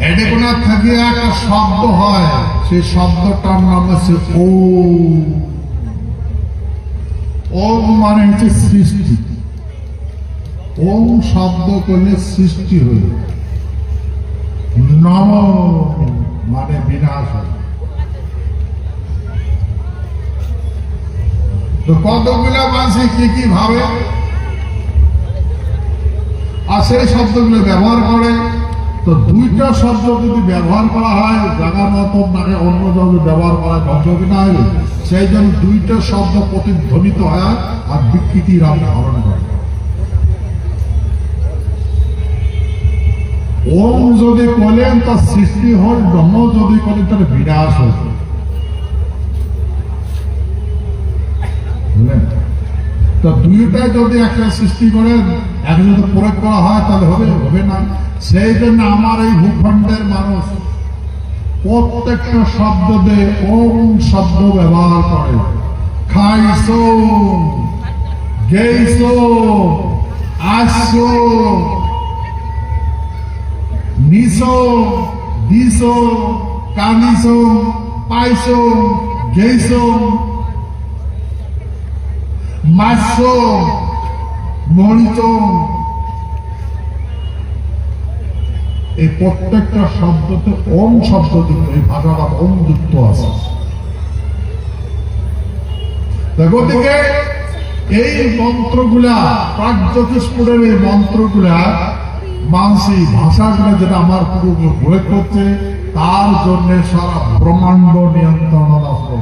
এডে কোন থেকে একটা শব্দ হয়, সেই শব্দটার নাম হচ্ছে ওম। ওম মানে হচ্ছে সৃষ্টি। ওম শব্দ করলে সৃষ্টি হইল। নম মানে বিনাশ হয়। তো কতগুলা মানুষ কি কি ভাবে আর সেই শব্দগুলো ব্যবহার করে। তো দুইটা শব্দ যদি ব্যবহার করা হয় জায়গার মতন মানে অন্য শব্দ ব্যবহার করা সম্ভব না হলে সেই জন্য দুইটা শব্দ প্রতিধ্বনিত হয় আর বিকৃতির ধারণ করে। ওম যদি বলেন তার সৃষ্টি হয়, নম যদি বলেন তার বিনাশ হয়। তো দুইটাই যদি একটা সৃষ্টি করেন একটা যদি প্রয়োগ করা হয় তাহলে হবে না। সেই জন্য আমার এই ভূখণ্ডের মানুষ প্রত্যেকটা শব্দ দিয়ে ওম শব্দ ব্যবহার করে। খাইছো, গেইছো, আসছো, নিছো, দিছো, কানিছো, পাইছো, গেইছো, মাসো, মরিতো, এই প্রত্যেকটা শব্দতে ওম শব্দ যুক্ত, এই ভাষাটা ওম যুক্ত আছে। গতিকে এই মন্ত্রগুলা প্রাগজ্যোতিষপুরের এই মন্ত্রগুলা মানসিক ভাষাগুলো যেটা আমার পুরো প্রয়োগ করছে তার জন্য সারা ব্রহ্মাণ্ড নিয়ন্ত্রণ আছে।